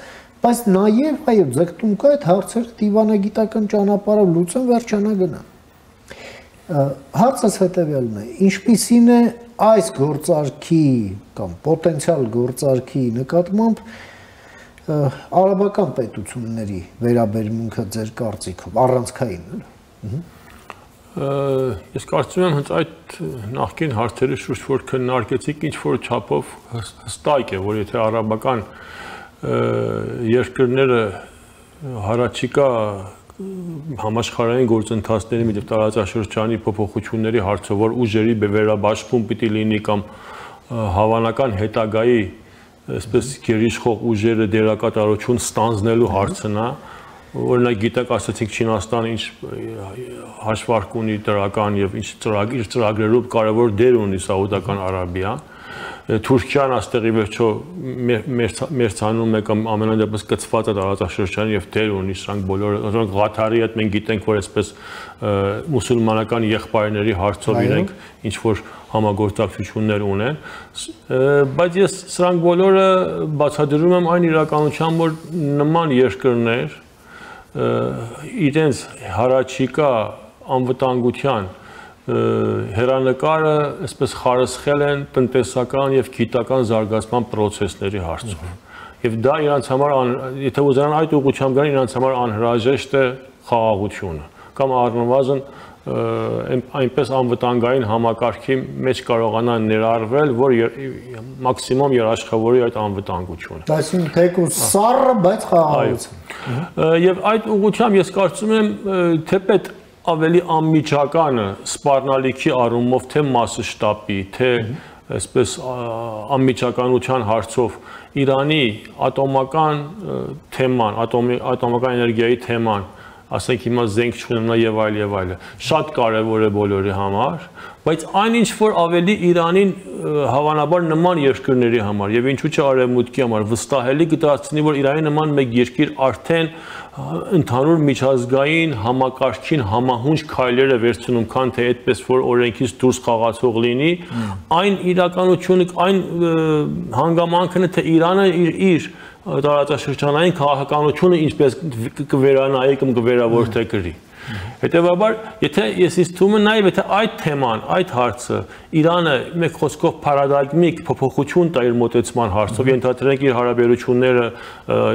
բայց նաեւ այո ձգտում կա այդ հարցերը դիվանագիտական ճանապարհով լուծեն վերջանա։ Հարցս հետևյալն է, ինչպիսին է այս գործարքի կամ պոտենցիալ գործարքի նկատմամբ արաբական պետությունների վերաբերմունքը ձեր կարծիքով, առանցքային։ Ես կարծում եմ հենց այդ նախկին հարցերի շուրջ որ քննարկեցիք, ինչ որ չափով հստակ է, որ եթե արաբական երկրները հարաճիկա համաշխարհային գործընթացների միջև տարածաշրջանի փոփոխությունների հարցով որ ուժերի վերաբաշխում պիտի լինի կամ հավանական հետագայի այսպես գերիշխող ուժերը դերակատարություն ստանձնելու հարցն է օրինակ գիտեք ասացինք Չինաստանը ինչ հաշվարկ ունի դրական եւ ինչ ծրագրերով կարևոր դեր ունի Սաուդական Արաբիան, Թուրքիան աստեղի վերջո մերձանում է կամ ամենադեպս կծված է տարածաշրջանի եւ դեր ունի սրանք բոլորը, օրինակ Ղաթարի հետ մենք գիտենք, որ այսպես մուսուլմանական եղբայրների հարցով իրենք ինչ որ համագործակցություններ ունեն, բայց ես սրանք բոլորը բացատրում եմ այն իրականությամբ, որ նման երկրներ իրենց հարաճիկա անվտանգության հերանեկարը այսպես խարսխել են տնտեսական եւ գիտական զարգացման process-ների հարցով։ Եվ դա իրանց համար եթե ուզենան այդ ուղղությամբ գան իրանց համար անհրաժեշտ է խաղաղությունը կամ առնվազն այնպես անվտանգային համակարգի մեջ կարողանան ներառվել, որ մաքսիմում երաշխավորի այդ անվտանգությունը։ Այսինքն թեկուզ սառը, բայց խաղաղություն։ Եվ այդ ուղղությամբ ես կարծում եմ թեպետ ավելի անմիջականը սպառնալիքի առումով թե մասշտաբի, թե այսպես անմիջականության հարցով Իրանի ատոմական թեման, ատոմական էներգիայի թեման, ասենք հիմա զենք չունենա եւ այլ, շատ կարեւոր է բոլորի համար, բայց այն ինչ որ ավելի Իրանին հավանաբար նման երկրների համար եւ ինչու՞ չէ արևմուտքի համար վստահելի կդարձնի, որ Իրանի նման մեկ երկիր արդեն ընդհանուր միջազգային համակարգին համահունչ քայլեր է վերցնում, քան թե այդպես որ օրենքից դուրս խաղացող լինի, այն իրականությունը, այն հանգամանքն է, թե Իրանը իր տարածաշրջանային քաղաքականությունը ինչպես կվերանայի կամ կվերավորթեգրի։ Հետևաբար, եթե ես ինձ թվում է նաև եթե այդ թեման, այդ հարցը Իրանը մեկ խոսքով պարադայգմիկ փոփոխություն տա իր մոտեցման հարցով, ենթադրենք իր հարաբերությունները,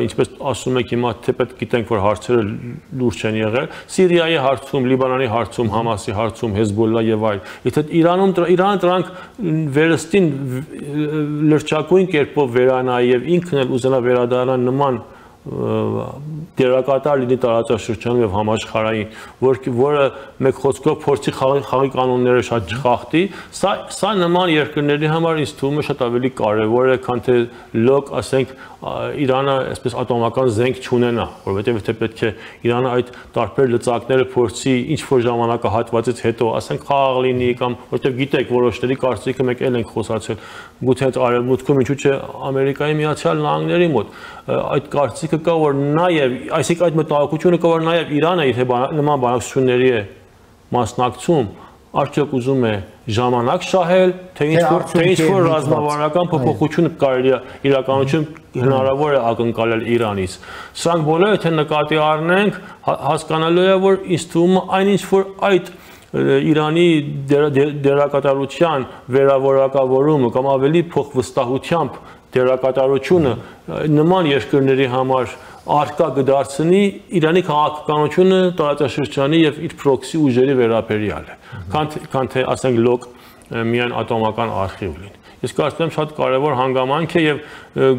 ինչպես ասում եք հիմա, թեպետ գիտենք, որ հարցերը լուրջ են եղել, Սիրիայի հարցում, Լիբանանի հարցում, Համասի հարցում, Հեզբոլլա եւ այլ։ Եթե Իրանը դրանք վերստին լրջակույն կերպով վերանայի եւ ինքն էլ ուզենա վերադառնալ նման դերակատար լինի տարածաշրջանում եւ համաշխարհային, որը մեկ խոսքով փորձի խաղի կանոնները շատ չխախտի, սա նման երկրների համար ինձ թվում է շատ ավելի կարեւոր է, քան թե լոկ, ասենք, Իրանը այսպես ատոմական զենք չունենա, որովհետեւ եթե պետք է Իրանը այդ տարբեր լծակները փորձի ինչ որ ժամանակահատվածից հետո, ասենք, խաղաղ լինի կամ որովհետեւ գիտեք, որոշների կարծիքը մեկ էլ ենք խոսացել, գուցե այդ արևմուտքում ինչու՞ չէ Ամերիկայի Միացյալ Նահանգների մոտ այդ կարծիքը կա, որ նաև, այսինքն այդ մտահոգությունը կա, որ նաև Իրանը, եթե նման բանակցությունների է մասնակցում, արդյոք ուզում է ժամանակ շահել, թե ինչ-որ ռազմավարական փոփոխություն կարելի է իրականություն հնարավոր է ակնկալել Իրանից։ Սրանք բոլորը եթե նկատի առնենք, հասկանալու է, որ ինձ թվում է այն ինչ-որ այդ Իրանի դերակատարության վերավորակավորումը կամ ավելի փոխվստահությամբ դերակատարությունը նման երկրների համար արկա կդարձնի Իրանի քաղաքականությունը տարածաշրջանի եւ իր պրոքսի ուժերի վերաբերյալ է, քան թե ասենք լոկ միայն ատոմական արխիվ լինի։ Ես կարծում եմ շատ կարևոր հանգամանք է եւ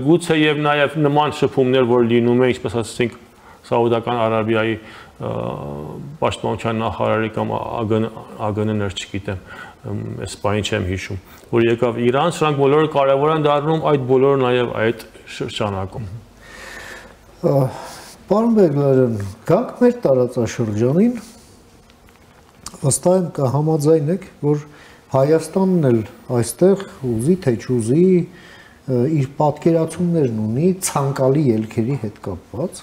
գուցե եւ նաեւ նման շփումներ, որ լինում է, ինչպես ասացինք, Սաուդական Արաբիայի պաշտպանության նախարարի կամ ԱԳՆ-ներ, չգիտեմ, այս բանը չեմ հիշում, որ եկավ Իրան, սրանք բոլորը կարևոր են դառնում այդ բոլորը նաեւ այդ շրջանակում։ Պարոն Բեգլարյան, գանք մեր տարածաշրջանին, վստահ եմ կհամաձայնեք, որ Հայաստանն էլ այստեղ ուզի թե չուզի իր պատկերացումներն ունի ցանկալի ելքերի հետ կապված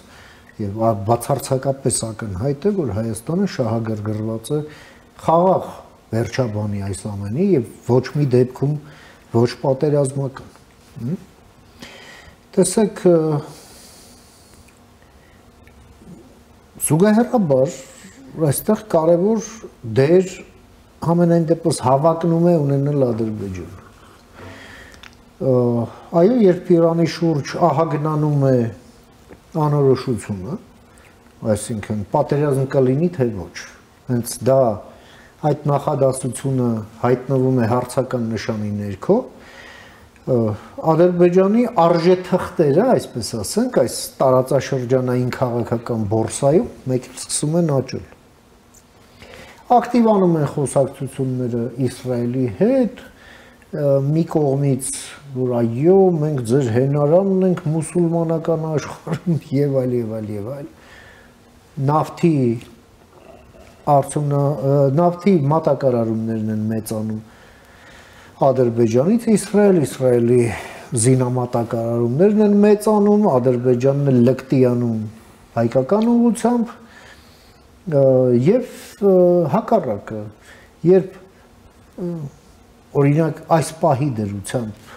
եւ բացարձակապես ակնհայտ է, որ Հայաստանը շահագրգռված է խաղաղ վերջաբանի այս ամենի եւ ոչ մի դեպքում ոչ պատերազմական։ Տեսեք, զուգահեռաբար այստեղ կարևոր դեր ամենայն դեպս հավակնում է ունենալ Ադրբեջանը։ Այո, երբ Իրանի շուրջ ահագնանում է անորոշությունը, այսինքն պատերազմ կլինի թե ոչ, հենց դա այդ նախադասությունը հայտնվում է հարցական նշանի ներքո, Ադրբեջանի արժեթղթերը, այսպես ասենք, այս տարածաշրջանային քաղաքական բորսայում մեկ սկսում են աճել։ Ակտիվանում են խոսակցությունները Իսրայելի հետ, մի կողմից, որ այո, մենք ձեր հենարանն ենք մուսուլմանական աշխարհում եւ այլ եւ այլ եւ այլ։ նավթի մատակարարումներն են մեծանում Ադրբեջանից Իսրայելի զինամատակարարումներն են մեծանում, Ադրբեջանն է լկտիանում հայկական ուղղությամբ եւ հակառակը, երբ օրինակ այս պահի դրությամբ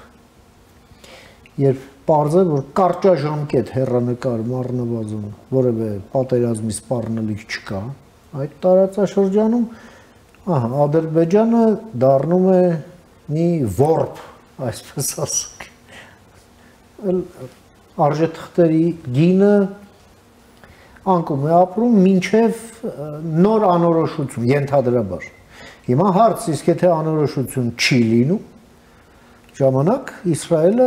երբ պարզ է, որ կարճաժամկետ հեռանկարում առնվազն որևէ պատերազմի սպառնալիք չկա, այդ տարածաշրջանում, Ադրբեջանը դառնում է մի որբ, այսպես ասենք, արժեթղթերի գինը անկում է ապրում մինչև նոր անորոշություն, ենթադրաբար։ Հիմա հարց, իսկ եթե անորոշություն չի լինում, ժամանակ Իսրայելը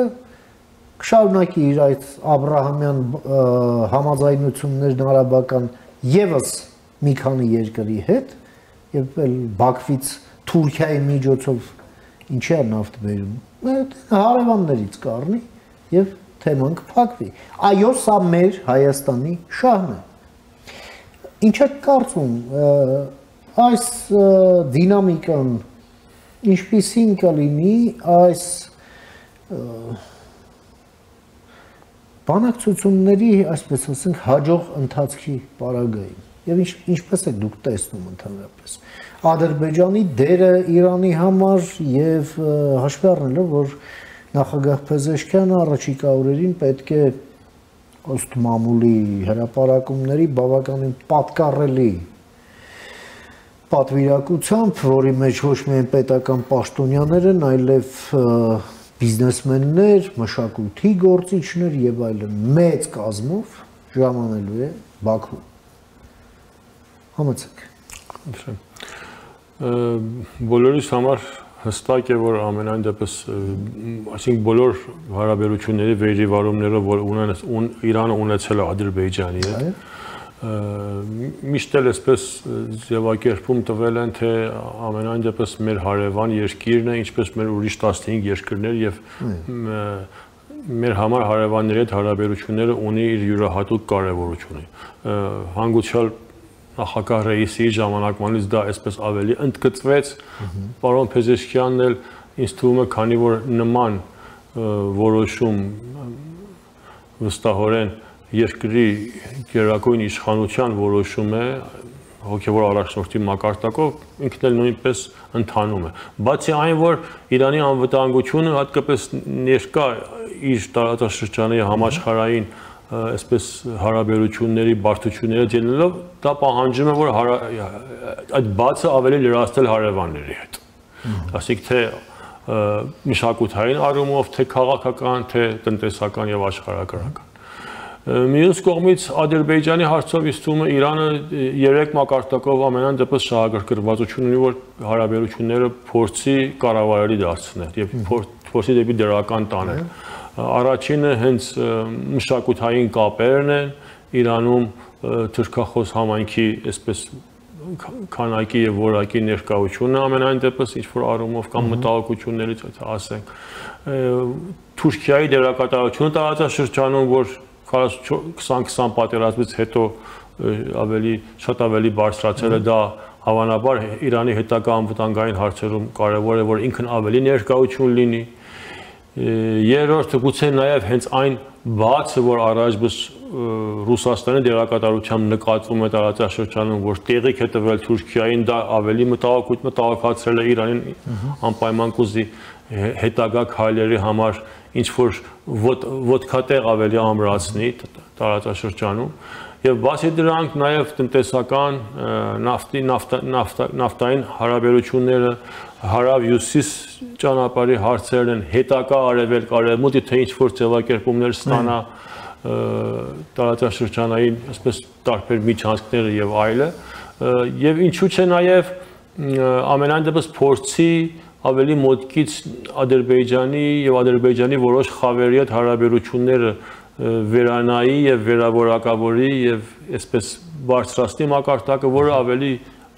կշարունակի իր այդ Աբրահամյան համաձայնություններն արաբական եւս մի քանի երկրի հետ եւ Բաքվից Թուրքիայի միջոցով ինչի է նավթ բերում, հարևաններից կառնի եւ թեման կփակվի։ Այո, սա մեր Հայաստանի շահն է։ Ինչ եք կարծում, այս դինամիկան ինչպիսին կլինի այս բանակցությունների, այսպես ասենք, հաջող ընթացքի պարագային եւ ինչպես եք դուք տեսնում ընդհանրապես Ադրբեջանի դերը Իրանի համար եւ հաշվի առնելով, որ նախագահ Փեզեշքյանը առաջիկա օրերին պետք է ըստ մամուլի հրապարակումների բավականին պատկառելի պատվիրակությամբ, որի մեջ ոչ միայն պետական պաշտոնյաներ են, այլև բիզնեսմեններ, մշակույթի գործիչներ եւ այլն մեծ կազմով ժամանելու է Բաքու։ Համեցեք։ Բոլորիս համար հստակ է, որ ամենայն դեպս, այսինքն բոլոր հարաբերությունների վերիվարումները, որ Իրանը ունեցել է Ադրբեջանի հետ, միշտ էլ այսպես ձևակերպում տվել են, թե ամենայն դեպս մեր հարևան երկիրն է, ինչպես մեր ուրիշ 15 երկրներ եւ մեր համար հարևանների հետ հարաբերությունները ունի իր յուրահատուկ կարեւորություն։ Հանգուցյալ նախագահ Ռեյիսի ժամանակվանից դա այսպես ավելի ընդգծվեց, պարոն Փեզեշքյանն էլ ինձ թվում է, քանի որ նման որոշում վստահորեն երկրի գերագույն իշխանության որոշում է հոգևոր առաջնորդի մակարդակով, ինքն էլ նույնպես ընթանում է։ Բացի այն, որ Իրանի անվտանգությունը հատկապես ներկա իր տարածաշրջանի համաշխարհային այսպես հարաբերությունների բարդությունները դենելով, դա պահանջում է, որ այդ բացը ավելի լրացնել հարևանների հետ։ Ասիկ թե մշակութային առումով, թե քաղաքական, թե տնտեսական եւ աշխարհագրական։ Մյուս կողմից Ադրբեջանի հարցով ինձ թվում է Իրանը 3 մակարդակով ամենայն դեպս շահագրգռվածություն ունի, որ հարաբերությունները փորձի կառավարելի դարձնել եւ փորձի դեպի դրական տանել։ Առաջինը հենց մշակութային կապերն են Իրանում թուրքախոս համայնքի այսպես քանակի եւ որակի ներկայությունը ամենայն դեպս ինչ որ առումով կամ մտահոգություններից ասենք Թուրքիայի դերակատարությունը տարածաշրջանում, որ 20-20 պատերազմից հետո շատ ավելի բարձրացել է, դա հավանաբար Իրանի հետագա անվտանգային հարցերում կարևոր է, որ ինքն ավելի ներկայություն լինի։ Երրորդը գուցե նաև հենց այն բացը, որ առաջվս Ռուսաստանի դերակատարությամբ նկատվում է տարածաշրջանում, որ տեղիք է տվել Թուրքիային, դա ավելի մտահոգացրել է Իրանին անպայման կուզի հետագա քայլերի համար ինչ որ ոտքատեղ ավելի ամրացնի տարածաշրջանում եւ բացի դրանք նաեւ տնտեսական նավթային հարաբերությունները հարավ-հյուսիս ճանապարհի հարցերն են, հետագա արևելք-արևմուտք, թե ինչ որ ձևակերպումներ ստանա տարածաշրջանային այսպես տարբեր միջանցքները եւ այլը եւ ինչու՞ չէ նաեւ ամենայն դեպս փորձի ավելի մոտքից Ադրբեջանի եւ Ադրբեջանի որոշ խավերի հետ հարաբերությունները վերանայի եւ վերավորակավորի եւ այսպես բարձրացնի մակարդակը, որը ավելի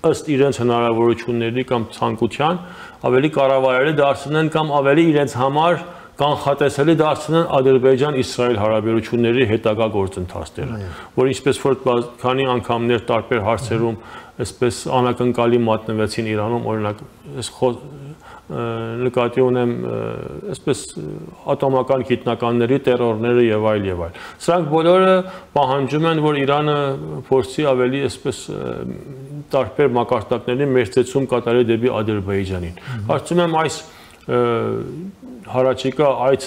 ըստ իրենց հնարավորությունների կամ ցանկության ավելի կառավարելի դարձնեն կամ ավելի իրենց համար կանխատեսելի դարձնեն Ադրբեջան-Իսրայել հարաբերությունների հետագա գործընթացները, որ ինչպես որ քանի անգամներ տարբեր հարցերում այսպես անակնկալի մատնվեցին Իրանում, օրինակ նկատի ունեմ այսպես ատոմական գիտնականների տերորները եւ այլ եւ այլ։ Սրանք բոլորը պահանջում են, որ Իրանը փորձի ավելի այսպես տարբեր մակարդակների մերձեցում կատարի դեպի Ադրբեջանին։ Կարծում եմ այս հարաճիկա այդ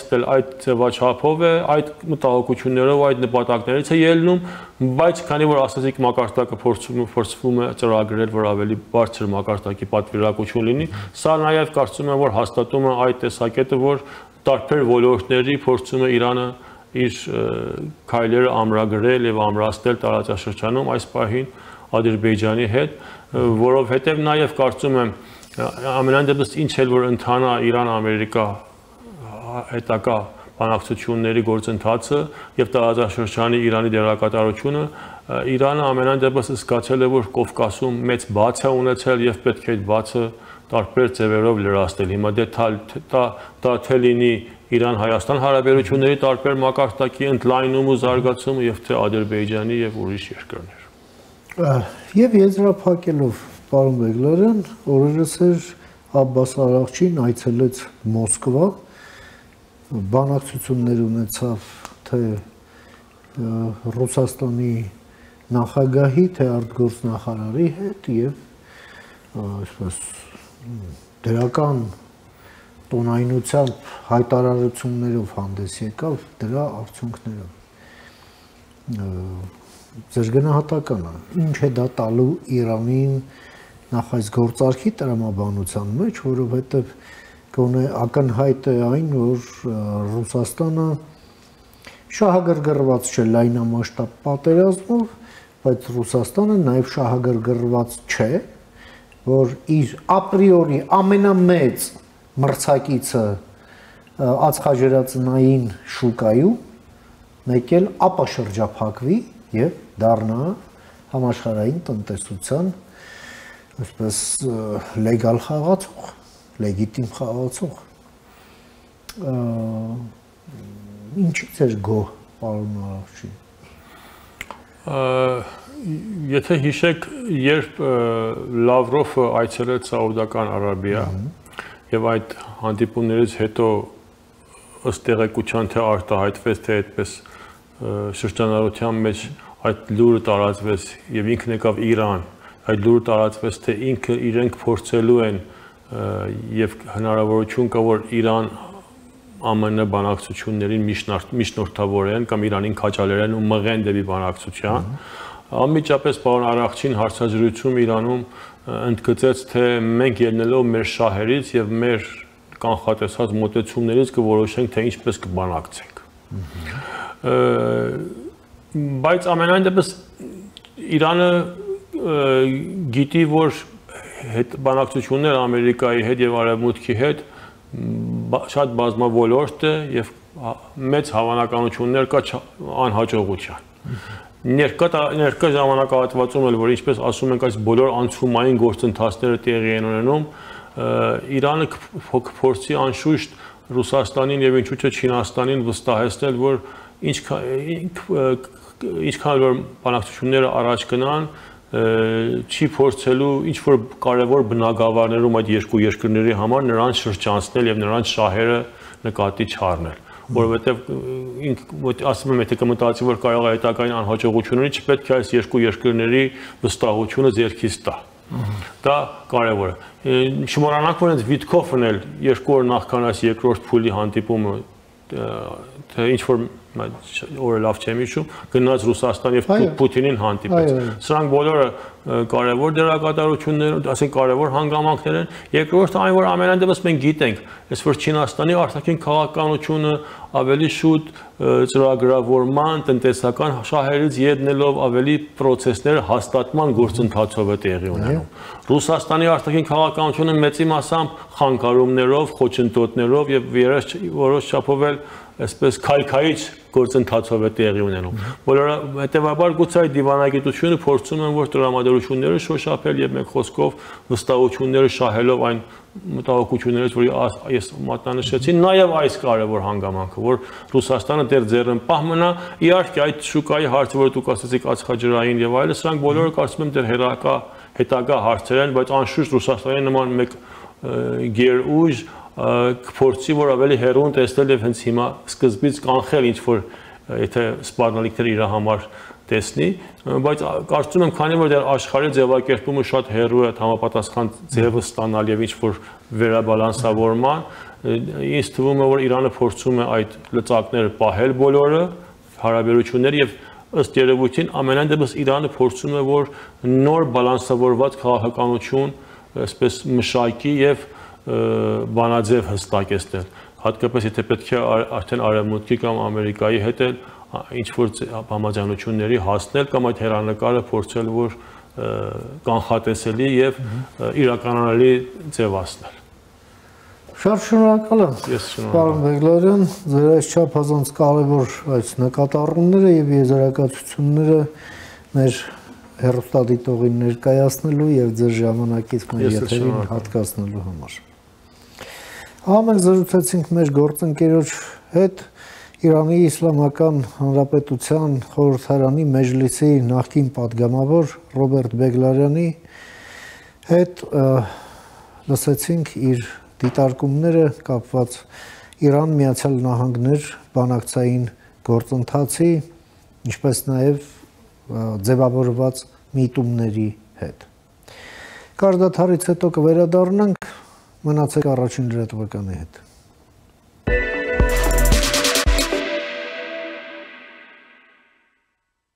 ձևաչափով է, այդ մտահոգություններով, այդ նպատակներից է ելնում, բայց քանի որ ասացիք մակարդակը փորձվում է ծրագրել, որ ավելի բարձր մակարդակի պատվիրակություն լինի, սա նաև կարծում եմ, որ հաստատում է այդ տեսակետը, որ տարբեր ոլորտների փորձում է Իրանը իր քայլերը ամրագրել եւ ամրացնել տարածաշրջանում այս պահին Ադրբեջանի հետ, որովհետեւ նաև կարծում եմ ամենայն դեպս ինչ էլ որ ընթանա Իրան-Ամերիկա հետագա բանակցությունների գործընթացը եւ տարածաշրջանի Իրանի դերակատարությունը Իրանը ամենայն դեպս զգացել է որ Կովկասում մեծ բաց է ունեցել եւ պետք է այդ բացը տարբեր ձևերով լրացնել հիմա դա թե լինի Իրան-Հայաստան հարաբերությունների տարբեր մակարդակի ընդլայնում ու զարգացումը եւ թե Ադրբեջանի եւ ուրիշ երկրներ եւ եզրափակելով պարոն Բեգլարյան օրերս էր Աբբաս Արաղչին այցելեց Մոսկվա բանակցություններ ունեցավ թե Ռուսաստանի նախագահի, թե արտգործնախարարի հետ եւ այսպես դրական տոնայնությամբ հայտարարություններով հանդես եկավ դրա արդյունքներով։ Ձեր գնահատականը ինչ է դա տալու Իրանին նախ այս գործարքի տրամաբանության մեջ, որովհետեւ գոնե ակնհայտ է այն, որ Ռուսաստանը շահագրգռված չէ լայնամասշտաբ պատերազմով, բայց Ռուսաստանը նաև շահագրգռված չէ, որ իր ապրիորի ամենամեծ մրցակիցը ածխաջրածնային շուկայում մեկ էլ ապաշրջափակվի եւ դառնա համաշխարհային տնտեսության այսպես լեգալ խաղացող լեգիտիմ խաղացող ինչից էր գոհ պարոն Արաղչին եթե հիշեք երբ Լավրովը այցելեց Սաուդական Արաբիա եւ այդ հանդիպումներից հետո ըստ տեղեկության թե արտահայտվեց թե այդպես շրջանառության մեջ այդ լուրը տարածվեց եւ ինքն եկավ Իրան այդ լուրը տարածվեց թե ինքը իրենք փորձելու են եւ հնարավորություն կա որ Իրան ԱՄՆ բանակցություններին միջնորդավորեն կամ Իրանին քաջալերեն ու մղեն դեպի բանակցության անմիջապես պարոն Արաղչին հարցազրույցում Իրանում ընդգծեց թե մենք ելնելով մեր շահերից եւ մեր կանխատեսած մոտեցումներից կորոշենք թե ինչպես կբանակցենք բայց ամենայն դեպս Իրանը գիտի որ հետ բանակցություններ Ամերիկայի հետ եւ Արևմուտքի հետ շատ բազմավոլորտ է եւ մեծ հավանականություններ կա անհաջողության ներկա ժամանակահատվածում էլ որ ինչպես ասում ենք այս բոլոր անցումային գործընթացները տեղի են ունենում Իրանը փորձի անշուշտ Ռուսաստանին եւ ինչու՞ չէ Չինաստանին վստահեցնել որ ինչքան որ բանակցությունները առաջ գնան չի փորձելու ինչ որ կարևոր բնագավառներում այդ երկու երկրների համար նրանց շրջանցնել եւ նրանց շահերը նկատի չառնել որովհետեւ ասում եմ եթե կմտածի որ կարող է հետագային անհաջողությունների չպետք է այս երկու երկրների վստահությունը ձեռքից տա դա կարևոր է չմոռանանք որ հենց Վիտկոֆն էլ երկու օր նախքան այս երկրորդ փուլի հանդիպումը թե ինչ որ օրը լավ չեմ հիշում գնաց Ռուսաստան եւ Պուտինին հանդիպեց սրանք բոլորը կարևոր դերակատարություններ ասենք կարևոր հանգամանքներ են երկրորդը այն որ ամենայն դեպս մենք գիտենք այս որ Չինաստանի արտաքին քաղաքականությունը ավելի շուտ ծրագրավորման տնտեսական շահերից ելնելով ավելի process-ներ հաստատման գործընթացով է տեղի ունենում Ռուսաստանի արտաքին քաղաքականությունը մեծի մասամբ խանգարումներով խոչընդոտներով եւ որոշ չափով էլ այսպես քայքայիչ գործընթացով է տեղի ունենում։ Բոլորը հետևաբար գուցե այդ դիվանագիտությունը փորձում են որ տրամադրությունները շոշափել եւ մեկ խոսքով վստահությունները շահելով այն մտահոգություններից, որ ես մատնանշեցի, նաեւ այս կարևոր հանգամանքը, որ Ռուսաստանը դեռ ձեռնպահ մնա, իհարկե այդ շուկայի հարցը, որ դուք ասացիք ածխաջրային եւ այլն, սրանք բոլորը կարծում եմ դեռ հետագա հարցեր են, բայց անշուշտ Ռուսաստանի նման մեկ գերուժ կփորձի որ ավելի հեռուն տեսնել եւ հենց հիմա սկզբից կանխել ինչ որ եթե սպառնալիքները իր համար տեսնի, բայց կարծում եմ քանի որ դեռ աշխարհի ձևակերպումը շատ հեռու է համապատասխան ձևը ստանալ եւ ինչ որ վերաբալանսավորման, ինձ թվում է որ Իրանը փորձում է այդ լծակները պահել բոլորը, հարաբերությունները եւ ըստ երևույթին ամենայն դեպս Իրանը փորձում է որ նոր բալանսավորված քաղաքականություն, այսպես մշակի եւ բանաձև հստակեցնել, հատկապես եթե պետք է արդեն արևմուտքի կամ Ամերիկայի հետ ինչ որ համաձայնությունների հասնել կամ այդ հեռանկարը փորձել որ կանխատեսելի եւ իրականանալի ձևացնել։ Շատ շնորհակալ եմ։ Պարոն Բեգլարյան, ձեր այս չափազանց կարևոր այս նկատառումները եւ եզրակացությունները մեր հեռուստադիտողին ներկայացնելու եւ ձեր ժամանակից մեր եթերին հատկացնելու համար։ Մենք զրուցեցինք մեր գործընկերոջ հետ Իրանի Իսլամական Հանրապետության խորհրդարանի մեջլիսի նախկին падգամավոր Ռոբերտ Բեգլարյանի հետ լսեցինք իր դիտարկումները կապված Իրան Միացյալ Նահանգներ բանակցային գործընթացի, ինչպես նաև ձևավորված միտումների հետ։ Կարդաթարից հետո կվերադառնանք, մնացեք առաջին լրատվականի հետ։